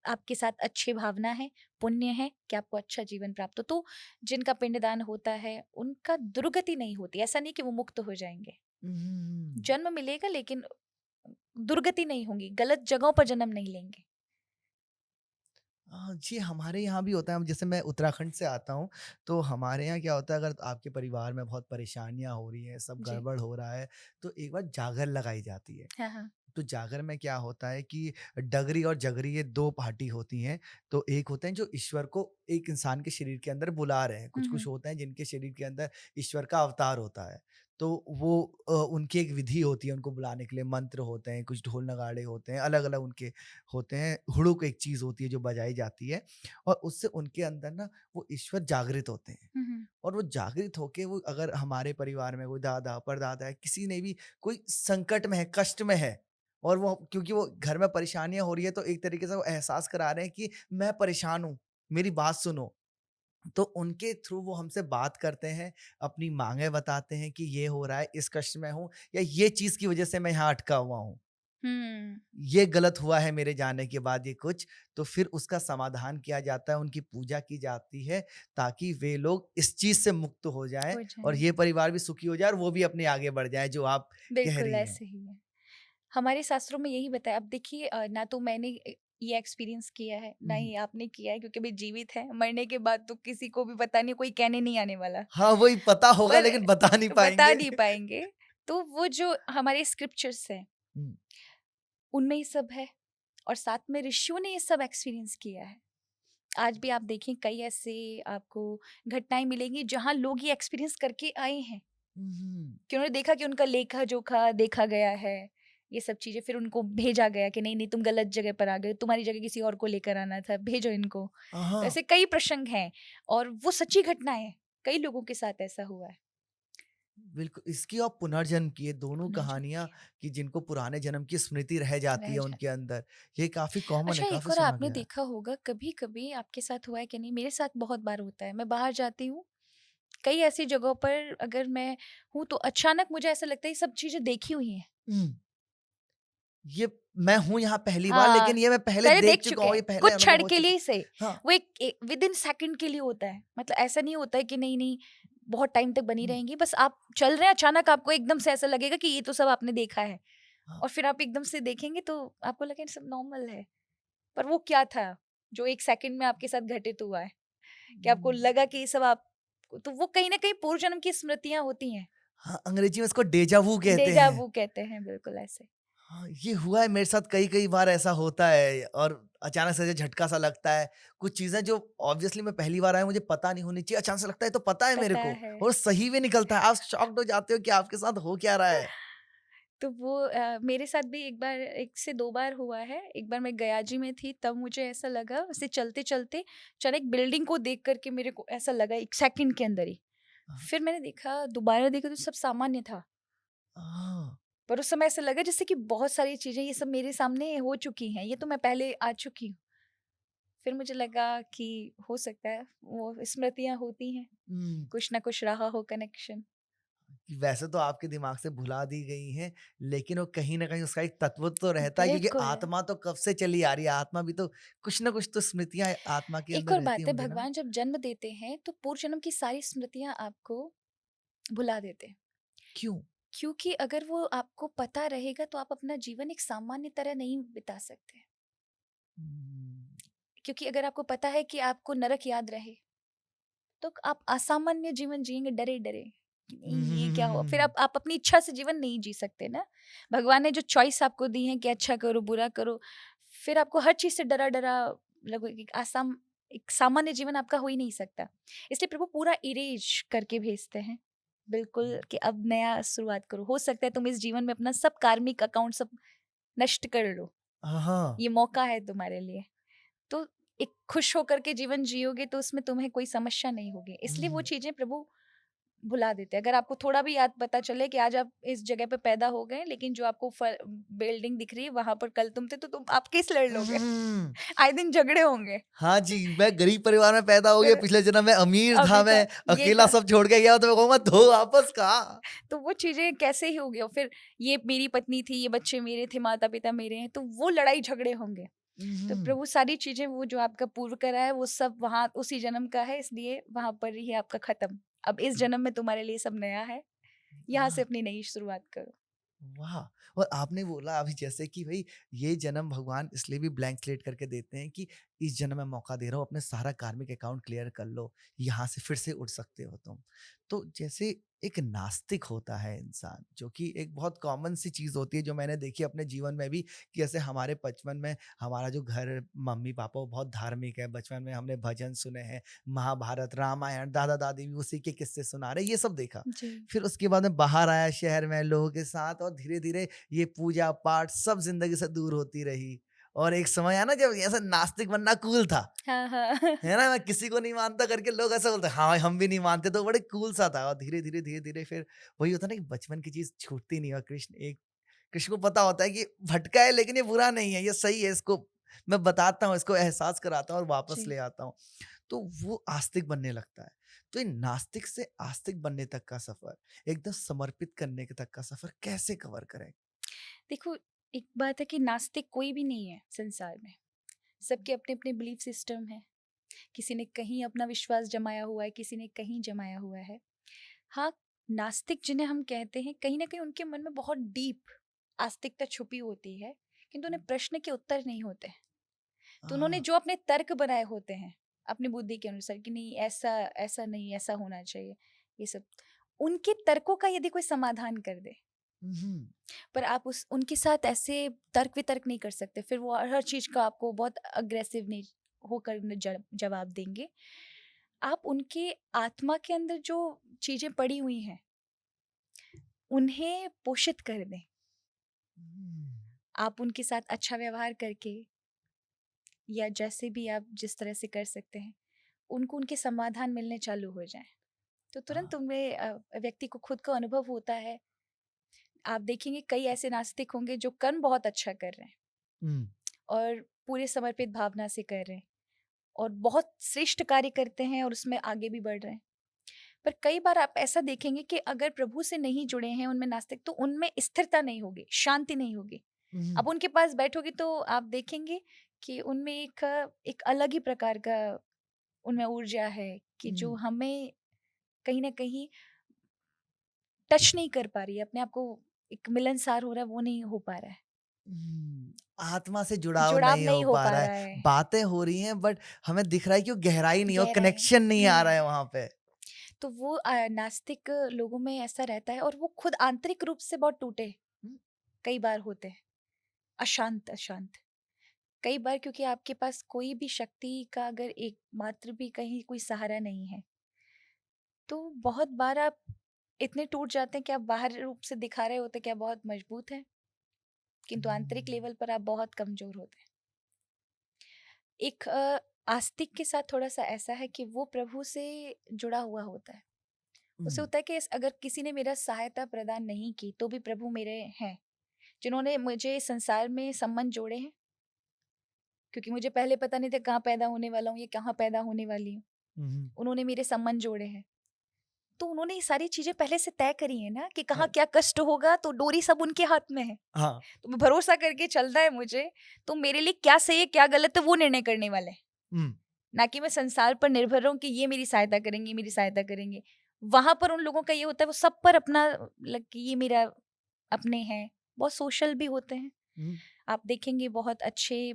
आपके साथ अच्छी भावना है, पुण्य है कि आपको अच्छा जीवन प्राप्त हो। तो जिनका पिंडदान होता है उनका दुर्गति नहीं होती, ऐसा नहीं कि वो मुक्त हो जाएंगे, हम्म। जन्म मिलेगा लेकिन दुर्गति नहीं होंगी, गलत जगहों पर जन्म नहीं लेंगे। जी, हमारे यहाँ भी होता है। जैसे मैं उत्तराखंड से आता हूँ, तो हमारे यहाँ क्या होता है, अगर आपके परिवार में बहुत परेशानियाँ हो रही हैं, सब जी। गड़बड़ हो रहा है, तो एक बार जागर लगाई जाती है। हाँ, हाँ। तो जागर में क्या होता है कि डगरी और जगरी, ये 2 पार्टी होती हैं। तो एक होते हैं जो ईश्वर को एक इंसान के शरीर के अंदर बुला रहे हैं, हुँ, कुछ-कुछ हुँ। होते हैं जिनके शरीर के अंदर ईश्वर का अवतार होता है। तो वो उनकी एक विधि होती है उनको बुलाने के लिए, मंत्र होते हैं, कुछ ढोल नगाड़े होते हैं, अलग-अलग उनके होते हैं। हुड़ुक एक चीज़ होती है जो बजाई जाती है, और उससे उनके अंदर ना वो ईश्वर जागृत होते हैं। हुँ, हुँ। और वो जागृत होके, वो अगर हमारे परिवार में कोई दादा, परदादा है, किसी ने भी कोई संकट में है, कष्ट में है, और वो क्योंकि वो घर में परेशानियाँ हो रही है, तो एक तरीके से वो एहसास करा रहे हैं कि मैं परेशान हूँ, मेरी बात सुनो। तो उनके थ्रू वो हमसे बात करते हैं, अपनी माँगें बताते हैं कि ये हो रहा है, इस कष्ट में हूँ, या ये चीज़ की वज़ह से मैं यहाँ अटका हुआ हूँ। हुँ। ये गलत हुआ है मेरे जाने के बाद ये कुछ, तो फिर उसका समाधान किया जाता है, उनकी पूजा की जाती है, ताकि वे लोग इस चीज़ से मुक्त हो जाएँ, हो और जाएँ। ये परिवार भी सुखी हो जाए, और वो भी अपने आगे बढ़ जाएँ, जो आप कह बिल्कुल रही हैं। ऐसे ही है। हमारे शास्त्रों में यही बताया। अब देखिए ना तो मैंने ये एक्सपीरियंस किया है, ना हुँ। ही आपने किया है, क्योंकि अभी जीवित है। मरने के बाद तो किसी को भी पता नहीं, कोई कहने नहीं आने वाला। हाँ, वही पता होगा पर लेकिन बता नहीं बता पाएँगे। नहीं पाएँगे। तो वो जो हमारे स्क्रिप्चर्स हैं, हुँ, उनमें ये सब है, और साथ में ऋषियों ने ये सब एक्सपीरियंस किया है। आज भी आप देखें कई ऐसे आपको घटनाएँ मिलेंगी जहाँ लोग ये एक्सपीरियंस करके आए हैं। हुँ, कि उन्होंने देखा कि उनका लेखा-जोखा देखा गया है, ये सब चीज़ें, फिर उनको भेजा गया कि नहीं, नहीं तुम गलत जगह पर आ गए, तुम्हारी जगह किसी और को लेकर आना था, भेजो इनको। तो हाँ, ऐसे कई प्रसंग हैं, और वो सच्ची घटनाएँ हैं, कई लोगों के साथ ऐसा हुआ है। बिल्कुल, इसकी और पुनर्जन्म की, ये दोनों पुनर्जन्म कहानियाँ, की कि जिनको पुराने जन्म की स्मृति रह जाती रह है उनके जाती है। अंदर, ये काफ़ी कॉमन है, अच्छा, एक काफ़ी और सुना आपने गया है। देखा होगा, कभी-कभी आपके साथ हुआ है कि नहीं, मेरे साथ बहुत बार होता है। मैं बाहर जाती हूँ, कई ऐसी जगहों पर अगर मैं हूँ तो अचानक मुझे ऐसा लगता है ये सब चीज़ें देखी हुई हैं। हुँ, ये मैं हूँ यहाँ पहली बार, हाँ, लेकिन ये मैं पहले पहले देख देख चुका चुके हूँ, हैं, ये पहले कुछ अनुभव क्षण हो के लिए चुकी। ही सही। हाँ, वो एक विदिन सेकंड के लिए होता है। मतलब ऐसा नहीं होता है कि नहीं-नहीं बहुत टाइम तक बनी हुँ, रहेंगी। बस आप चल रहे हैं, अचानक आपको एकदम से ऐसा लगेगा कि ये तो सब आपने देखा है, हाँ, और फिर आप एकदम से देखेंगे तो आपको लगेगा सब नॉर्मल है। पर वो क्या था, जो 1 सेकंड में आपके साथ घटित हुआ है, कि आपको हुँ, लगा कि ये सब आप, तो वो कहीं न कहीं पूर्व जन्म की स्मृतियाँ होती हैं। हाँ, अंग्रेजी में इसको डेजा वू कहते डेजा हैं। वू कहते हैं, बिल्कुल ऐसे। हाँ, ये हुआ है मेरे साथ, कई-कई बार ऐसा होता है, और अचानक से ऐसे झटका सा लगता है। कुछ चीज़ें जो ऑब्वियसली मैं पहली बार आया, मुझे पता नहीं होनी चाहिए, अचानक से लगता है ये तो पता है मेरे पता को, है। और सही भी निकलता है। आप शॉक्ड हो जाते हो कि आपके साथ हो क्या रहा है। तो वो मेरे साथ भी एक बार, 1 से 2 बार हुआ है। एक बार मैं गयाजी में थी, तब मुझे ऐसा लगा, ऐसे चलते-चलते अचानक बिल्डिंग को देख कर के मेरे को ऐसा लगा 1 सेकंड के अंदर ही। हाँ, फिर मैंने देखा, दोबारा देखा तो सब सामान्य था। हाँ, पर उस समय ऐसा लगा जैसे कि बहुत सारी चीज़ें ये सब मेरे सामने हो चुकी हैं, ये तो मैं पहले आ चुकी हूँ। फिर मुझे लगा कि हो सकता है वो स्मृतियाँ होती हैं, हुँ। कुछ ना कुछ रहा हो कनेक्शन। कि वैसे तो आपके दिमाग से भुला दी गई हैं, लेकिन वो कहीं न कहीं उसका एक तत्व तो रहता है, क्योंकि बिल्कुल। आत्मा तो कब से चली आ रही है, आत्मा भी तो कुछ न कुछ तो स्मृतियाँ आत्मा के एक अंदर और रहती बात है, होंगी ना? भगवान जब जन्म देते हैं तो पूर्व जन्म की सारी स्मृतियाँ आपको भुला देते हैं। क्यों? क्योंकि अगर वो आपको पता रहेगा तो आप अपना जीवन एक सामान्य तरह नहीं बिता सकते। हुँ, क्योंकि अगर आपको पता है कि आपको नरक याद रहे, तो आप असामान्य जीवन जिएंगे डरे डरे कि हुँ, नहीं हुँ, ये हुँ, हुँ, क्या हो। हुँ, फिर हुँ। आप अपनी इच्छा से जीवन नहीं जी सकते ना। भगवान ने जो चॉइस आपको दी है कि अच्छा करो बुरा करो, फिर आपको हर चीज से डरा डरा लगेगा कि आसाम, एक सामान्य जीवन आपका हो ही नहीं सकता। इसलिए प्रभु पूरा इरेज करके भेजते हैं, बिल्कुल, कि अब नया शुरुआत करो। हो सकता है तुम इस जीवन में अपना सब कार्मिक अकाउंट सब नष्ट कर लो, हाँ, हाँ। ये मौका है तुम्हारे लिए। तो एक खुश होकर के जीवन जियोगे तो उसमें तुम्हें कोई समस्या नहीं होगी। इसलिए वो हुँ, चीजें प्रभु भुला देते हैं। अगर आपको थोड़ा भी याद पता चले कि आज आप इस जगह पे पैदा हो गए, लेकिन जो आपको बिल्डिंग दिख रही है वहां पर कल तुम थे, तो तुम आप किस लड़ लोगे? हम्म, आई थिंक झगड़े होंगे। हाँ जी, मैं गरीब परिवार में पैदा हो गया, फिर पिछले जन्म में अमीर था, अभी मैं था, ये अकेला था। सब छोड़ के गया, तो मैं कहूंगा दो आपस का। तो वो चीजें कैसे ही हो गया? फिर ये मेरी पत्नी थी, ये बच्चे मेरे थे, माता पिता मेरे हैं, तो वो लड़ाई झगड़े होंगे। तो हम्म, प्रभु सारी चीजें, वो जो आपका पूर्व करा है वो सब वहां उसी जन्म का है, इसलिए वहां पर ही आपका खत्म। अब इस जन्म में तुम्हारे लिए सब नया है, यहाँ से हाँ, अपनी नई शुरुआत करो। वाह! और आपने बोला अभी जैसे कि भई ये जन्म भगवान इसलिए भी ब्लैंक स्लेट करके देते हैं कि इस जन्म में मौका दे रहा हूँ, अपने सारा कार्मिक अकाउंट क्लियर कर लो, यहाँ से फिर से उठ सकते हो तुम। तो जैसे एक नास्तिक होता है इंसान, जो कि एक बहुत कॉमन सी चीज़ होती है जो मैंने देखी अपने जीवन में भी, कि जैसे हमारे बचपन में हमारा जो घर मम्मी-पापा वो बहुत धार्मिक है, बचपन में हमने भजन सुने हैं, महाभारत, रामायण, दादा-दादी भी उसी के किस्से सुना रहे, ये सब देखा। जी। फिर उसके बाद में बाहर आया शहर में लोगों के साथ, और धीरे-धीरे ये पूजा पाठ सब ज़िंदगी से दूर होती रही। और एक समय आया ना जब ऐसा नास्तिक बनना कूल था, हाँ, हाँ। है ना? मैं किसी को नहीं मानता करके लोग ऐसा बोलते हैं, हाँ, हम भी नहीं मानते, तो बड़े कूल सा था। और धीरे-धीरे, धीरे-धीरे फिर वही होता है ना कि बचपन की चीज़ छूटती नहीं। और कृष्ण को पता होता है कि भटका है लेकिन ये बुरा नहीं है, ये सही है, इसको मैं बताता हूँ, इसको एहसास कराता हूँ और वापस जी। ले आता हूँ। तो वो आस्तिक बनने लगता है। तो ये नास्तिक से आस्तिक बनने तक का सफ़र, एकदम समर्पित करने के तक का सफ़र कैसे कवर करें? देखो, एक बात है कि नास्तिक कोई भी नहीं है संसार में। सबके अपने-अपने बिलीफ सिस्टम हैं। किसी ने कहीं अपना विश्वास जमाया हुआ है, किसी ने कहीं जमाया हुआ है। हाँ, नास्तिक जिन्हें हम कहते हैं, कहीं न कहीं उनके मन में बहुत डीप आस्तिकता छुपी होती है, किंतु उन्हें प्रश्न के उत्तर नहीं होते। तो उन्होंने हाँ। जो अपने तर्क बनाए होते हैं, अपनी बुद्धि के अनुसार कि नहीं ऐसा, ऐसा नहीं, ऐसा होना चाहिए, ये सब। उनके तर्कों का यदि कोई समाधान कर दे, हुँ, पर आप उस उनके साथ ऐसे तर्क-वितर्क नहीं कर सकते। फिर वो हर चीज़ का आपको बहुत अग्रेसिव नहीं होकर जवाब देंगे। आप उनके आत्मा के अंदर जो चीज़ें पड़ी हुई हैं, उन्हें पोषित कर दें। हुँ। आप उनके साथ अच्छा व्यवहार करके, या जैसे भी आप जिस तरह से कर सकते हैं, उनको उनके समाधान मिलने चालू हो जाएँ। तो तुरंत हाँ। उनमें व्यक्ति को खुद का अनुभव होता है। आप देखेंगे कई ऐसे नास्तिक होंगे जो कर्म बहुत अच्छा कर रहे हैं हुँ, और पूरे समर्पित भावना से कर रहे हैं और बहुत श्रेष्ठ कार्य करते हैं और उसमें आगे भी बढ़ रहे हैं। पर कई बार आप ऐसा देखेंगे कि अगर प्रभु से नहीं जुड़े हैं उनमें नास्तिक, तो उनमें स्थिरता नहीं होगी, शांति नहीं होगी। हुँ, अब उनके पास बैठोगे तो आप देखेंगे कि उनमें एक अलग ही प्रकार का उनमें ऊर्जा है कि जो हुँ, हमें कहीं न कहीं टच नहीं कर पा रही है, अपने आप को एक मिलनसार हो रहा है, वो नहीं हो पा रहा है। हुँ। आत्मा से जुड़ाव जुड़ाव नहीं हो नहीं हो पा पा रहा है। रहा है, बातें हो रही हैं बट हमें दिख रहा है कि वो गहराई नहीं है, वो गहराई कनेक्शन नहीं आ नहीं रहा है। है वहाँ पे। तो वो नास्तिक लोगों में ऐसा रहता है और वो खुद आंतरिक रूप से बहुत टूटे हुँ, कई बार होते हैं, अशांत अशांत। कई बार क्योंकि आपके पास कोई भी शक्ति का अगर एक मात्र भी कहीं कोई सहारा नहीं है, तो बहुत बार आप इतने टूट जाते हैं कि आप बाहर रूप से दिखा रहे होते हैं कि आप बहुत मजबूत हैं, किंतु आंतरिक हुँ, लेवल पर आप बहुत कमजोर होते हैं। एक आस्तिक के साथ थोड़ा-सा ऐसा है कि वो प्रभु से जुड़ा हुआ होता है। उसे हुँ, होता है कि अगर किसी ने मेरा सहायता प्रदान नहीं की, तो भी प्रभु मेरे हैं। जिन्होंने मुझे संसार में संबंध जोड़े हैं, क्योंकि मुझे पहले पता नहीं था कहाँ पैदा होने वाला हूँ, ये कहाँ पैदा होने वाली हूँ। हुँ, उन्होंने मेरे संबंध जोड़े हैं। तो उन्होंने ये सारी चीज़ें पहले से तय करी हैं ना कि कहाँ हाँ, क्या कष्ट होगा, तो डोरी सब उनके हाथ में है। हाँ, तो मैं भरोसा करके चलना है मुझे, तो मेरे लिए क्या सही है, क्या गलत है, वो निर्णय करने वाले हैं। हुँ, ना कि मैं संसार पर निर्भर रहूं कि ये मेरी सहायता करेंगे, ये मेरी सहायता करेंगे। वहां पर उन लोगों का ये होता है, वो सब पर अपना लग कि ये मेरा अपने हैं। बहुत सोशल भी होते हैं, हुँ, आप देखेंगे बहुत अच्छे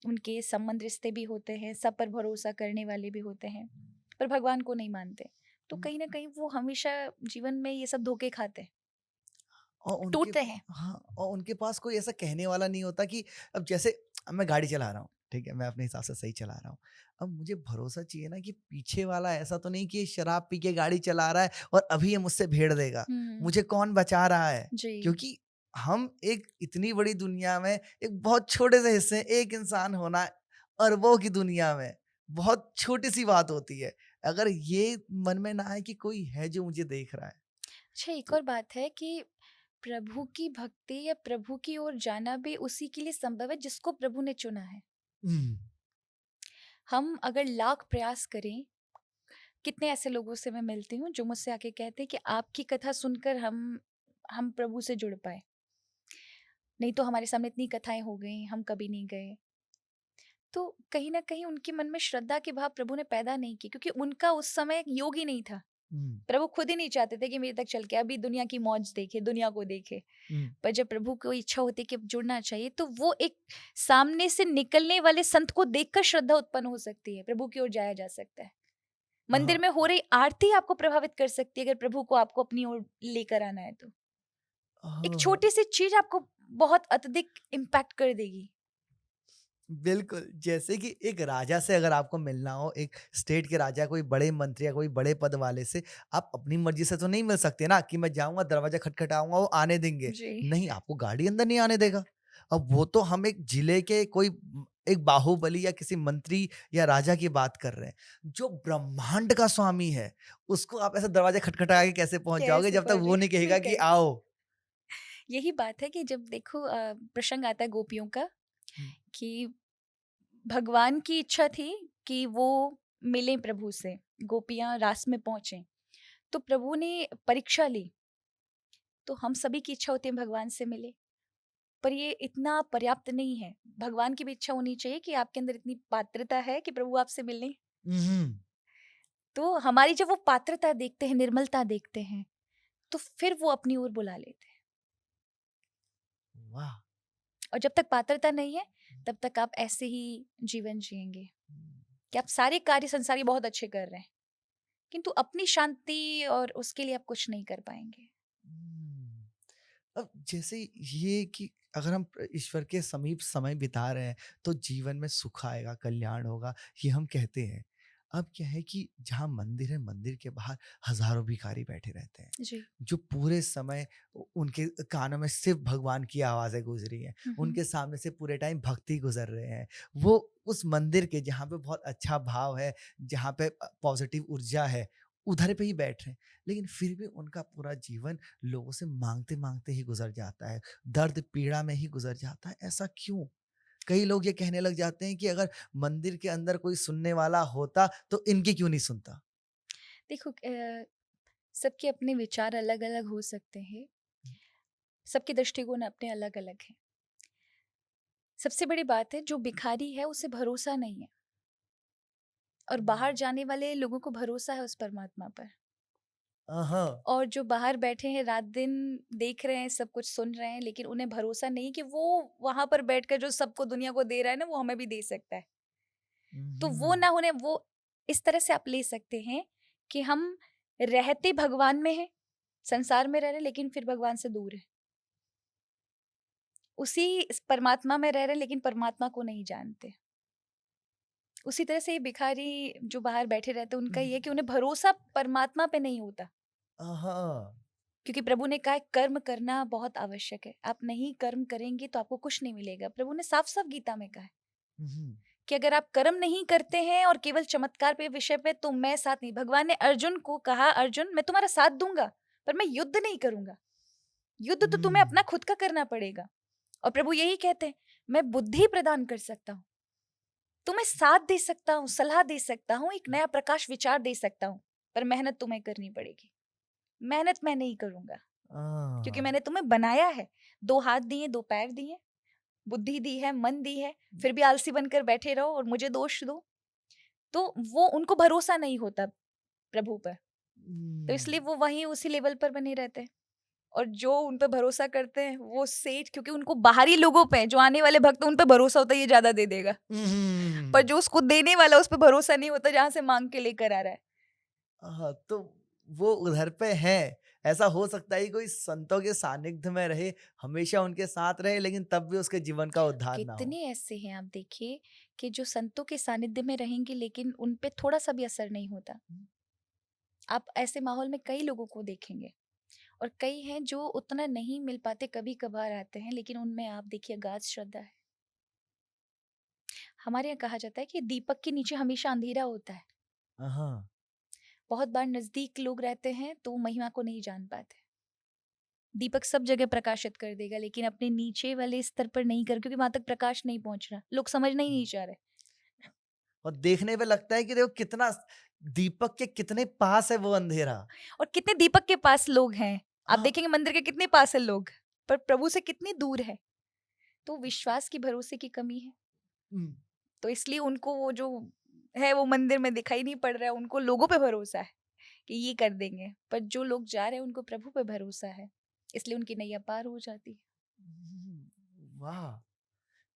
उनके संबंध रिश्ते भी होते हैं, सब पर भरोसा करने वाले भी होते हैं, पर भगवान को नहीं मानते। तो हुँ। कहीं ना कहीं वो हमेशा जीवन में ये सब धोखे खाते हैं, और उनके टूटते हैं। हाँ, और उनके पास कोई ऐसा कहने वाला नहीं होता कि अब जैसे अब मैं गाड़ी चला रहा हूँ, ठीक है? मैं अपने हिसाब से सही चला रहा हूँ। अब मुझे भरोसा चाहिए ना कि पीछे वाला ऐसा तो नहीं कि ये शराब पी के गाड़ी चला रहा है और अभी ये मुझसे भिड़ देगा। हम्म। मुझे कौन बचा रहा है? जी। क्योंकि हम एक इतनी बड़ी दुनिया में एक बहुत छोटे से हिस्से, एक इंसान होना अरबों की दुनिया में, बहुत छोटी सी बात होती है, अगर ये मन में ना आए कि कोई है जो मुझे देख रहा है। अच्छा, एक तो और बात है कि प्रभु की भक्ति या प्रभु की ओर जाना भी उसी के लिए संभव है जिसको प्रभु ने चुना है। हम्म, हम अगर लाख प्रयास करें, कितने ऐसे लोगों से मैं मिलती हूँ जो मुझसे आके कहते हैं कि आपकी कथा सुनकर हम प्रभु से जुड़ पाए, नहीं तो हमारे सामने इतनी कथाएं हो गई, हम कभी नहीं गए। तो कहीं ना कहीं उनके मन में श्रद्धा के भाव प्रभु ने पैदा नहीं किए, क्योंकि उनका उस समय योग ही नहीं था। हम्म, प्रभु खुद ही नहीं चाहते थे कि मेरे तक चल के अभी दुनिया की मौज देखे, दुनिया को देखे। हम्म, पर जब प्रभु को इच्छा होती है कि अब जुड़ना चाहिए, तो वो एक सामने से निकलने वाले संत को देखकर श्रद्धा उत्पन्न हो सकती है, प्रभु की ओर जाया जा सकता है। मंदिर हाँ, में हो रही आरती आपको प्रभावित कर सकती है, अगर प्रभु को आपको अपनी ओर लेकर आना है तो। एक हाँ, छोटी सी चीज आपको बहुत अत्यधिक इम्पैक्ट कर देगी। बिल्कुल, जैसे कि एक राजा से अगर आपको मिलना हो, एक स्टेट के राजा, कोई बड़े मंत्री या कोई बड़े पद वाले से, आप अपनी मर्ज़ी से तो नहीं मिल सकते ना कि मैं जाऊँगा, दरवाज़ा खटखटाऊँगा, वो आने देंगे। जी। नहीं, आपको गाड़ी अंदर नहीं आने देगा। अब वो तो हम एक जिले के कोई एक बाहुबली या किसी मंत्री या राजा की बात कर रहे हैं। जो ब्रह्मांड का स्वामी है, उसको आप ऐसे दरवाज़ा खटखटा के कैसे पहुँच जाओगे कैसे जब तक पहुंचे? वो नहीं कहेगा कि करेक्ट। आओ? यही बात है कि जब देखो प्रसंग आता है गोपियों का, हुँ, कि भगवान की इच्छा थी कि वो मिलें प्रभु से, गोपियां रास में पहुंचे, तो प्रभु ने परीक्षा ली। तो हम सभी की इच्छा होती है भगवान से मिले, पर ये इतना पर्याप्त नहीं है। भगवान की भी इच्छा होनी चाहिए कि आपके अंदर इतनी पात्रता है कि प्रभु आपसे मिलें। हुँ, तो हमारी जब वो पात्रता देखते हैं, निर्मलता देखते हैं, तो फिर वो अपनी ओर बुला लेते हैं। वाह! और जब तक पात्रता नहीं है, तब तक आप ऐसे ही जीवन जिएंगे कि आप सारे कार्य संसारी बहुत अच्छे कर रहे हैं, किंतु अपनी शांति और उसके लिए आप कुछ नहीं कर पाएंगे। हुँ। अब जैसे ये कि अगर हम ईश्वर के समीप समय बिता रहे हैं तो जीवन में सुख आएगा, कल्याण होगा, ये हम कहते हैं। अब क्या है कि जहाँ मंदिर है, मंदिर के बाहर हज़ारों भिखारी बैठे रहते हैं, जी। जो पूरे समय उनके कानों में सिर्फ़ भगवान की आवाज़ें गूँज रही हैं, हम्म। उनके सामने से पूरे टाइम भक्ति गुज़र रहे हैं। वो उस मंदिर के जहाँ पे बहुत अच्छा भाव है, जहाँ पे पॉज़िटिव ऊर्जा है, उधर पे ही बैठ रहे हैं। लेकिन फिर भी उनका पूरा जीवन लोगों से माँगते-माँगते ही गुज़र जाता है, दर्द पीड़ा में ही गुज़र जाता है, ऐसा क्यों? कई लोग ये कहने लग जाते हैं कि अगर मंदिर के अंदर कोई सुनने वाला होता, तो इनकी क्यों नहीं सुनता? देखो, सबके अपने विचार अलग अलग हो सकते हैं, सबके दृष्टिकोण अपने अलग अलग हैं। सबसे बड़ी बात है, जो भिखारी है उसे भरोसा नहीं है, और बाहर जाने वाले लोगों को भरोसा है उस परमात्मा पर। हाँ। और जो बाहर बैठे हैं, रात दिन देख रहे हैं, सब कुछ सुन रहे हैं, लेकिन उन्हें भरोसा नहीं कि वो वहां पर बैठकर जो सबको दुनिया को दे रहा है ना, वो हमें भी दे सकता है। तो वो हुँ, ना होने, वो इस तरह से आप ले सकते हैं कि हम रहते भगवान में हैं, संसार में रह रहे हैं, लेकिन फिर भगवान से दूर है। उसी इस परमात्मा में रह रहे हैं, लेकिन परमात्मा को नहीं जानते। उसी तरह से ये भिखारी जो बाहर बैठे रहते हैं, उनका ये है कि उन्हें भरोसा परमात्मा पे नहीं होता। हाँ। क्योंकि प्रभु ने कहा है, कर्म करना बहुत आवश्यक है, आप नहीं कर्म करेंगे तो आपको कुछ नहीं मिलेगा। प्रभु ने साफ साफ गीता में कहा है हुँ, कि अगर आप कर्म नहीं करते हैं और केवल चमत्कार पे विषय पे, तो मैं साथ नहीं। भगवान ने अर्जुन को कहा, अर्जुन मैं तुम्हारा साथ दूंगा, पर मैं युद्ध नहीं करूंगा। युद्ध तो तुम्हें हुँ, अपना खुद का करना पड़ेगा। और प्रभु यही कहते हैं, मैं बुद्धि प्रदान कर सकता हूँ, तुम्हें साथ दे सकता हूँ, सलाह दे सकता हूँ, एक नया प्रकाश विचार दे सकता हूँ, पर मेहनत तुम्हें करनी पड़ेगी। मेहनत मैं नहीं करूंगा, क्योंकि हाँ। मैंने तुम्हें बनाया है, 2 हाथ दिए, 2 पैर दिए, बुद्धि दी है, मन दी है, फिर भी आलसी बनकर बैठे रहो और मुझे दोष दो। तो वो उनको भरोसा नहीं होता प्रभु पर, तो हुँ, इसलिए वो वहीं उसी लेवल पर बने रहते हैं। और जो उन पे भरोसा करते हैं वो सेठ, क्योंकि उनको बाहरी लोगों पे, जो आने वाले भक्त हैं, उन पे भरोसा होता है, ये ज्यादा दे देगा। पर हुँ। जो उसको देने वाला, उस पे भरोसा नहीं होता, जहां से मांग के लेकर आ रहा है। हाँ, तो वो उधर पे हैं। ऐसा हो सकता है कि कोई संतों के सानिध्य में रहे, हमेशा उनके साथ रहे, लेकिन तब भी उसके जीवन का उद्धार ना हो। कितने ऐसे हैं, आप देखिए, कि जो संतों के सानिध्य में रहेंगे, लेकिन उन पे थोड़ा सा भी असर नहीं होता। आप ऐसे माहौल में कई लोगों को देखेंगे, और कई हैं जो उतना नहीं मिल पाते, कभी कभार आते हैं, लेकिन उनमें आप देखिए अगाध श्रद्धा है। हमारे यहाँ कहा जाता है कि दीपक के नीचे हमेशा अंधेरा होता है। हाँ। बहुत बार नजदीक लोग रहते हैं तो महिमा को नहीं जान पाते। दीपक सब जगह प्रकाशित कर देगा लेकिन अपने नीचे वाले स्तर पर नहीं कर, क्योंकि वहां तक प्रकाश नहीं पहुंच रहा, लोग समझना ही नहीं चाह रहे। और देखने पे लगता है कि देखो कितना दीपक के कितने पास है वो अंधेरा। और कितने दीपक के पास लोग हैं, आप हाँ। देखेंगे मंदिर के कितने पास है लोग, पर प्रभु से कितनी दूर है। तो विश्वास की, भरोसे की कमी है। हम्म, तो इसलिए उनको वो जो है वो मंदिर में दिखाई नहीं पड़ रहा है, उनको लोगों पे भरोसा है कि ये कर देंगे, पर जो लोग जा रहे हैं उनको प्रभु पे भरोसा है, इसलिए उनकी नैया पार हो जाती है। वाह।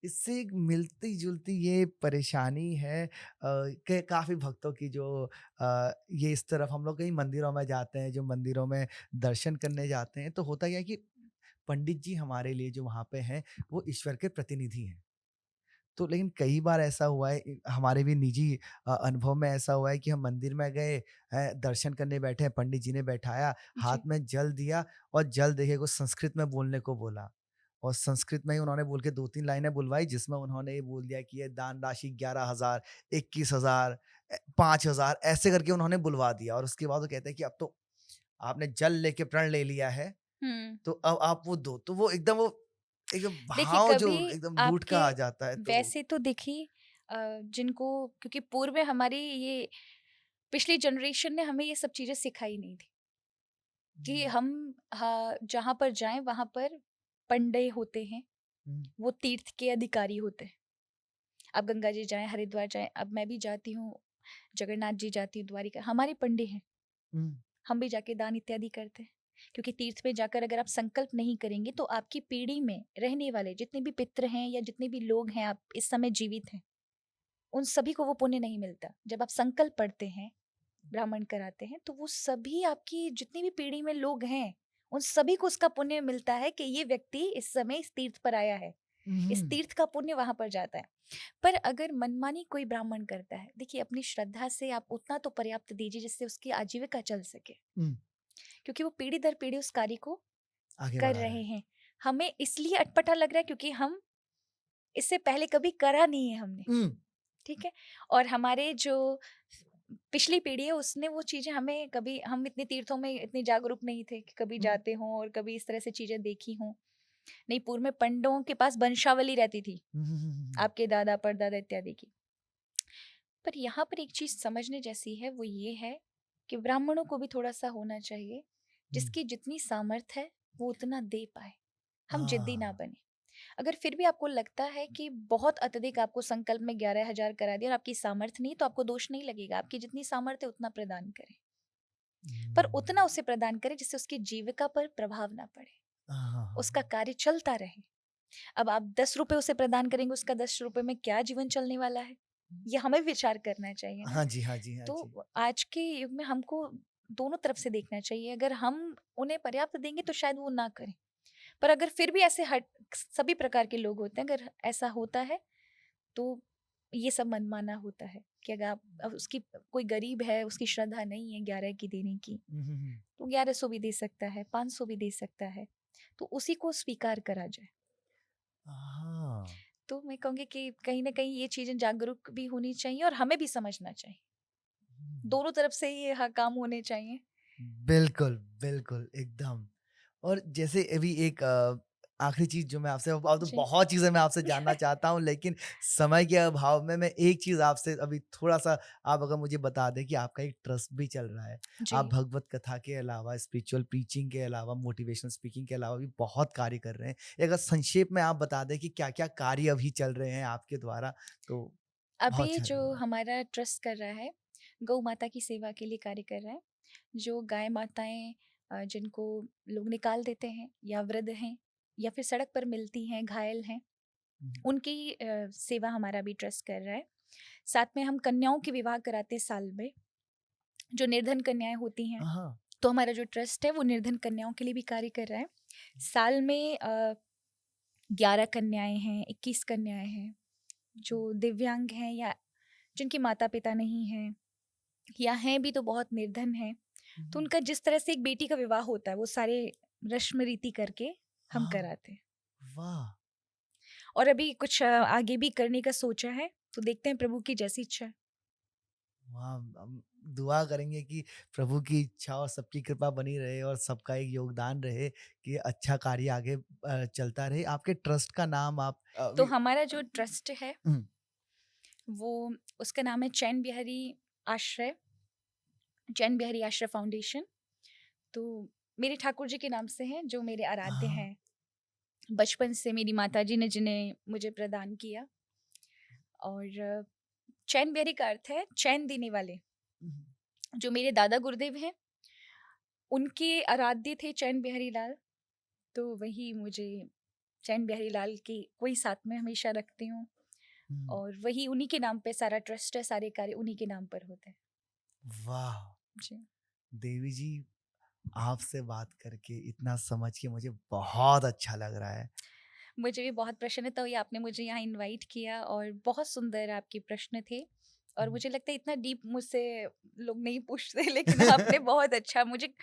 इससे एक मिलती जुलती ये परेशानी है कि काफी भक्तों की जो ये इस तरफ हम लोग कहीं मंदिरों में जाते हैं, जो मंदिरों में दर्शन करने जाते हैं, तो होता क्या है कि पंडित जी हमारे लिए जो वहाँ पे हैं वो ईश्वर के प्रतिनिधि हैं। तो लेकिन कई बार ऐसा हुआ है, हमारे भी निजी अनुभव में ऐसा हुआ है कि हम मंदिर में गए, दर्शन करने बैठे हैं, पंडित जी ने बैठाया, हाथ जी। में जल दिया और जल देके कुछ संस्कृत में बोलने को बोला। और संस्कृत में ही उन्होंने बोल के 2-3 लाइनें बुलवाई, जिसमें उन्होंने ये बोल दिया कि ये दान राशि 11,000, 21,000, 5,000 ऐसे करके उन्होंने बुलवा दिया। और उसके बाद वो कहते हैं कि अब तो आपने जल लेके प्रण ले लिया है, हम्म। तो अब आप वो दो। तो वो एकदम देखिए भाव जो कभी एकदम लूट का आपके, आ जाता है। तो वैसे तो देखिए जिनको, क्योंकि पूर्व में हमारी ये पिछली जनरेशन ने हमें ये सब चीजें सिखाई नहीं थी कि हुँ, हम, हाँ, जहाँ पर जाएं वहां पर पंडे होते हैं, हुँ, वो तीर्थ के अधिकारी होते हैं। आप गंगा जी जाएं, हरिद्वार जाएं, अब मैं भी जाती हूँ, जगन्नाथ जी जाती हूँ, द्वारिका, हमारे पंडे हैं। हुँ, हम भी जाके दान इत्यादि करते हैं, क्योंकि तीर्थ में जाकर अगर आप संकल्प नहीं करेंगे तो आपकी पीढ़ी में रहने वाले जितने भी पितृ हैं या जितने भी लोग हैं आप इस समय जीवित हैं, उन सभी को वो पुण्य नहीं मिलता। जब आप संकल्प पढ़ते हैं, ब्राह्मण कराते हैं, तो वो सभी आपकी जितनी भी पीढ़ी में लोग हैं, उन सभी को उसका पुण्य मिलता है कि ये व्यक्ति इस समय इस तीर्थ पर आया है, इस हुँ, तीर्थ का पुण्य वहां पर जाता है। पर अगर मनमानी कोई ब्राह्मण करता है, देखिए अपनी श्रद्धा से आप उतना तो पर्याप्त दीजिए जिससे उसकी आजीविका चल सके, हुँ, क्योंकि वो पीढ़ी दर पीढ़ी उस कार्य को आगे कर बढ़ा रहे रहे हैं। हैं। हमें इसलिए अटपटा लग रहा है क्योंकि हम इससे पहले कभी करा नहीं है हमने, हुँ, ठीक है? और हमारे जो पिछली पीढ़ी है उसने वो चीज़ें हमें कभी, हम इतने तीर्थों में इतने जागरूक नहीं थे कि कभी हुँ, जाते हों और कभी इस तरह से चीज़ें देखी हों। नहीं, पूर्व में पंडों के पास वंशावली रहती थी, हुँ, हुँ, हुँ, हुँ, आपके दादा, परदादा इत्यादि की। पर यहाँ पर एक चीज़ समझने जैसी है, वो ये है कि ब्राह्मणों को भी थोड़ा-सा होना चाहिए, हुँ, जिसकी जितनी सामर्थ्य है, वो उतना दे पाए। हम जिद्दी ना हाँ, बने। अगर फिर भी आपको लगता है कि बहुत अत्यधिक आपको संकल्प में 11,000 करा दिया और आपकी सामर्थ्य नहीं, तो आपको दोष नहीं लगेगा। आपकी जितनी सामर्थ्य है उतना प्रदान करें। पर हुँ, उतना उसे प्रदान करें जिससे उसकी जीविका पर प्रभाव ना पड़े, हाँ, हाँ, हाँ, उसका हाँ। कार्य चलता रहे। अब आप 10 रुपए उसे प्रदान करेंगे, उसका 10 रुपए में क्या जीवन चलने वाला है? ये हमें विचार करना चाहिए ना। हाँ जी, हाँ जी, हाँ जी। तो आज के युग में हमको दोनों तरफ से देखना चाहिए। अगर हम उन्हें पर्याप्त देंगे तो शायद वो ना करें। पर अगर फिर भी ऐसे हट सभी प्रकार के लोग होते हैं, अगर ऐसा होता है तो ये सब मनमाना होता है कि अगर आप, अब उसकी कोई गरीब है, उसकी श्रद्धा नहीं है 11 की देने की, हुँ, हुँ, हुँ। तो 1100 भी दे सकता है, 500 भी दे सकता है, तो उसी को स्वीकार करा जाए। हाँ। तो मैं कहूँगी कि कहीं न कहीं ये चीज़ें जागरूक भी होनी चाहिए और हमें भी समझना चाहिए। हुँ, दोनों तरफ से ये काम होने चाहिए। बिल्कुल, बिल्कुल, एकदम। और जैसे अभी एक आखिरी चीज़ जो मैं आपसे, अब तो जी। बहुत चीज़ें मैं आपसे जानना चाहता हूँ, लेकिन समय के अभाव में मैं एक चीज़ आपसे अभी थोड़ा-सा, आप अगर मुझे बता दें कि आपका एक ट्रस्ट भी चल रहा है। जी। आप भगवत कथा के अलावा, स्पिरिचुअल प्रीचिंग के अलावा, मोटिवेशनल स्पीकिंग के अलावा भी बहुत कार्य कर रहे हैं। अगर संक्षेप में आप बता दें कि क्या-क्या कार्य अभी चल रहे हैं आपके द्वारा, तो बहुत अभी अच्छा जो लगेगा। हमारा ट्रस्ट कर रहा है, गौ माता की सेवा के लिए कार्य कर रहा है। जो गाय माताएँ जिनको लोग निकाल देते हैं या वृद्ध हैं या फिर सड़क पर मिलती हैं, घायल हैं, हुँ, उनकी सेवा हमारा भी ट्रस्ट कर रहा है। साथ में हम कन्याओं के विवाह कराते हैं साल में, जो निर्धन कन्याएँ होती हैं, हाँ, तो हमारा जो ट्रस्ट है वो निर्धन कन्याओं के लिए भी कार्य कर रहा है। साल में 11 कन्याएँ हैं, 21 कन्याएँ हैं, जो दिव्यांग हैं या जिनके माता-पिता नहीं हैं या हैं भी तो बहुत निर्धन हैं। तो हुँ, उनका जिस तरह से एक बेटी का विवाह होता है, वो सारे रस्म रीति करके हम हाँ, कराते हैं। वाह! और अभी कुछ आगे भी करने का सोचा है। तो देखते हैं प्रभु की जैसी इच्छा है। वाह! हम दुआ करेंगे कि प्रभु की इच्छा और सबकी कृपा बनी रहे और सबका एक योगदान रहे कि अच्छा कार्य आगे चलता रहे। आपके ट्रस्ट का नाम आप तो अभी हमारा जो ट्रस्ट है हुँ, वो, उसका नाम है चैन बिहारी आश्रय, चैन बिहारी आश्रय फाउंडेशन। तो मेरे ठाकुर जी के नाम से है, जो मेरे आराध्य हाँ, हैं। बचपन से मेरी माताजी ने जिन्हें मुझे प्रदान किया। और चैन बिहारी का अर्थ है चैन देने वाले। हुँ, जो मेरे दादा गुरुदेव हैं, उनके आराध्य थे चैन बिहारी लाल। तो वही मुझे चैन बिहारी लाल की वही साथ में हमेशा रखती हूँ। हुँ, और वही उन्हीं के नाम पे सारा ट्रस्ट है, सारे कार्य उन्हीं के नाम पर होते हैं। वाह! जी। देवी जी, आपसे बात करके इतना समझ के मुझे बहुत अच्छा लग रहा है। मुझे भी बहुत प्रसन्नता हुई, आपने मुझे यहाँ इनवाइट किया और बहुत सुंदर आपके प्रश्न थे। और हुँ। मुझे लगता है इतना डीप मुझसे लोग नहीं पूछते, लेकिन आपने बहुत अच्छा, मुझे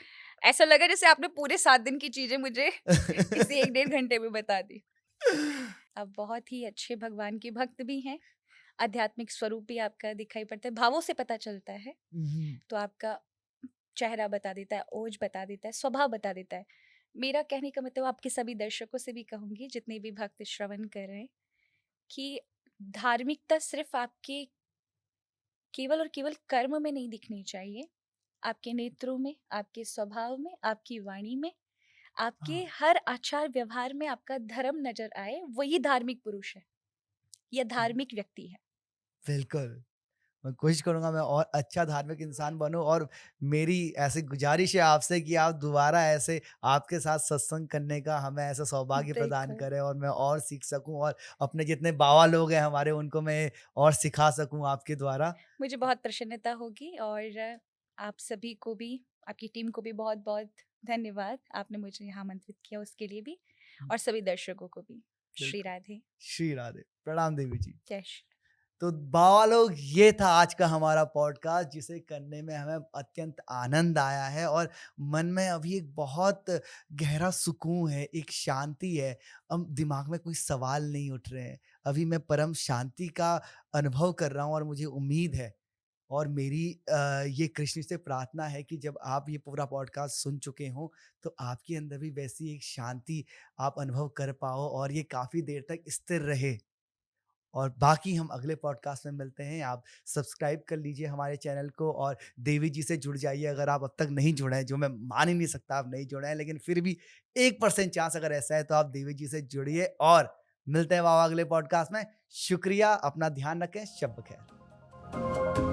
ऐसा लगा जैसे आपने पूरे 7 दिन की चीज़ें मुझे इसी 1 डेढ़ घंटे में बता दी। आप बहुत ही अच्छे भगवान के भक्त भी हैं, आध्यात्मिक स्वरूप भी आपका दिखाई पड़ता है, भावों से पता चलता है। हुँ, तो आपका चेहरा बता देता है, ओज बता देता है, स्वभाव बता देता है। मेरा कहने का मतलब आपके सभी दर्शकों से भी कहूँगी, जितने भी भक्त श्रवण कर रहे हैं, कि धार्मिकता सिर्फ़ आपके केवल और केवल कर्म में नहीं दिखनी चाहिए। आपके नेत्रों में, आपके स्वभाव में, आपकी वाणी में, आपके हाँ, हर आचार व्यवहार में आपका धर्म नज़र आए, वही धार्मिक पुरुष है या धार्मिक व्यक्ति है। बिल्कुल। मैं कोशिश करूँगा मैं और अच्छा धार्मिक इंसान बनूँ और मेरी ऐसी गुज़ारिश है आपसे कि आप दोबारा ऐसे आपके साथ सत्संग करने का हमें ऐसा सौभाग्य प्रदान बिल्कुल। करें और मैं और सीख सकूँ और अपने जितने बाबा लोग हैं हमारे उनको मैं और सिखा सकूँ आपके द्वारा। मुझे बहुत प्रसन्नता होगी। और आप सभी को भी, आपकी टीम को भी बहुत-बहुत धन्यवाद। आपने मुझे यहाँ आमंत्रित किया उसके लिए भी, और सभी दर्शकों को भी। श्री बिल्कुल। राधे। श्री राधे। प्रणाम देवी जी। जय श्री। तो बाबा लोग ये था आज का हमारा पॉडकास्ट जिसे करने में हमें अत्यंत आनंद आया है और मन में अभी एक बहुत गहरा सुकून है, एक शांति है। अब दिमाग में कोई सवाल नहीं उठ रहे हैं। अभी मैं परम शांति का अनुभव कर रहा हूँ और मुझे उम्मीद है और मेरी ये कृष्ण से प्रार्थना है कि जब आप ये पूरा पॉडकास्ट सुन चुके हों, तो आपके अंदर भी वैसी एक शांति आप अनुभव कर पाओ और ये काफ़ी देर तक स्थिर रहे। और बाकी हम अगले पॉडकास्ट में मिलते हैं। आप सब्सक्राइब कर लीजिए हमारे चैनल को और देवी जी से जुड़ जाइए अगर आप अब तक नहीं जुड़े हैं, जो मैं मान ही नहीं सकता आप नहीं जुड़े हैं, लेकिन फिर भी 1% चांस अगर ऐसा है तो आप देवी जी से जुड़िए और मिलते हैं बाबा अगले पॉडकास्ट में। शुक्रिया, अपना ध्यान रखें, शब्बा खैर।